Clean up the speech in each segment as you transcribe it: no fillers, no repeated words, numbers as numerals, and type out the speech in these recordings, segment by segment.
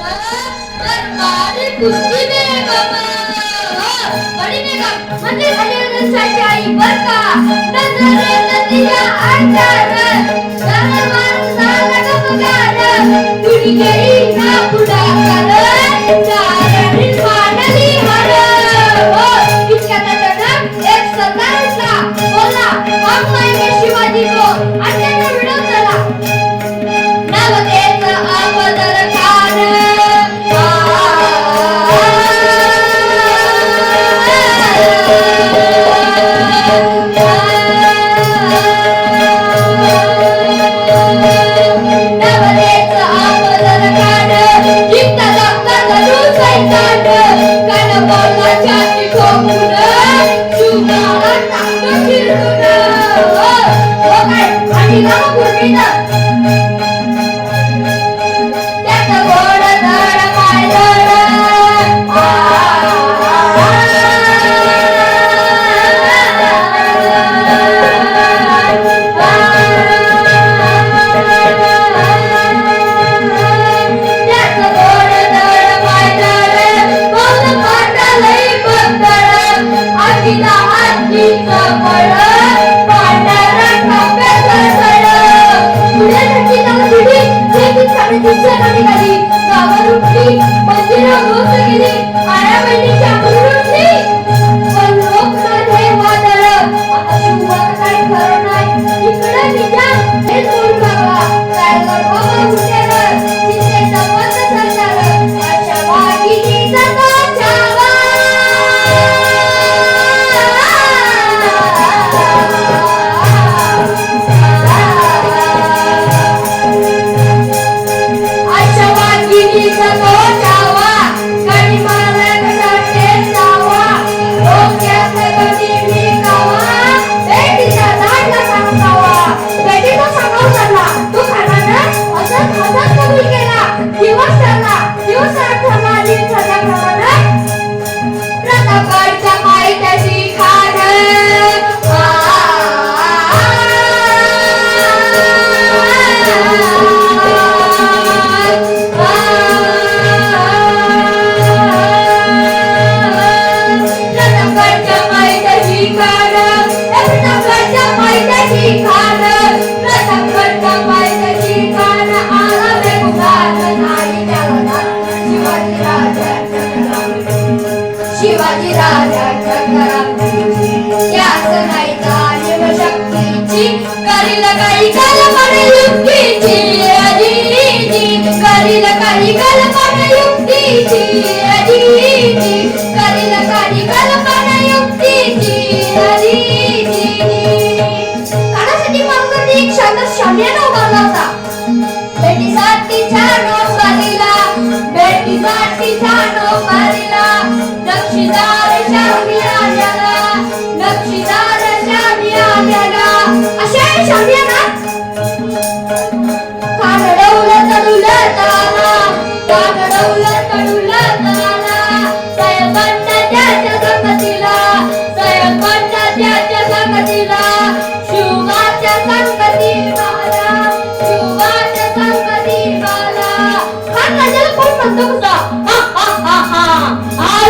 दरबार कुस्ती बेगम बडी बेगम म्हणजे झाली आई बर का नजर नदिया अंतर दरबार झाला गमगार कुणी गेली ना पुढाकार चारणी मांडली हर इतक्या तटन एक सरदारचा बोला हम लाएंगे शिवाजी को अटेंड व्हिडिओ चला नवतेच अवदर खान शिवाजी राजा याच नाही जाणीव शक्तीची करील काही कल्पना युक्तीची करील काही कल्पना युक्तीची करील काही कल्पना युक्तीची कानासाठी मागसाठी एक शाम्याना उभारला होता बेटीसाठी नोकरीला बेटीसाठी नोकरीला नक्षीदार शामियाना नक्षीदार शामियाना अशा शामियाना कानडवलं तडुलं ताला कानडवलं तडुलं ताला सयपंड त्याच्या संगतीला सयपंड त्याच्या संगतीला शिवाच्या संगती मला शिवाच्या संगती मला खान राजाला कोण म्हणतो कसा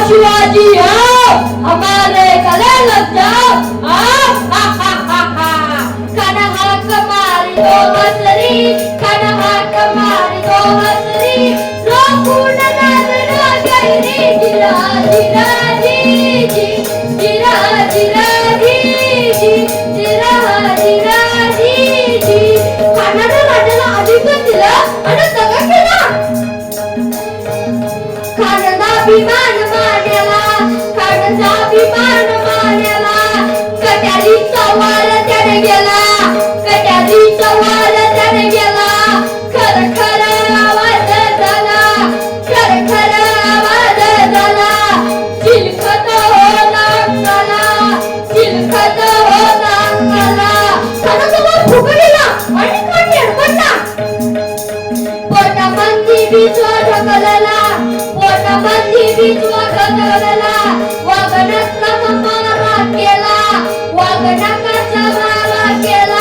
शिवाजी आओ हमारे गले लग जाओ कन्हा कमारी दो हसरी कन्हा कमारी दो हसरी रोकुन नजर गहरी जिरा जिरा जी जी जिरा जिरा जी जी जिरा जिरा जी जी खानाने राजाला अधिकार दिलं आणि सगळं केलं खानाचा अभिमान अभिमान मानला कट्यारीचा वार त्याने गेला कट्यारीचा वार त्याने गेला खर खर आवाज झाला खर खर आवाज झाला चिलखत होला अंगाला चिलखत होला अंगाला खानाचा फुगडीला आणि कोण निर्बंधा पोटामध्ये बिजवा ढकलला पोटामध्ये बिजवा ढकलला वागणकाचा मारा केला वागणकाचा मारा केला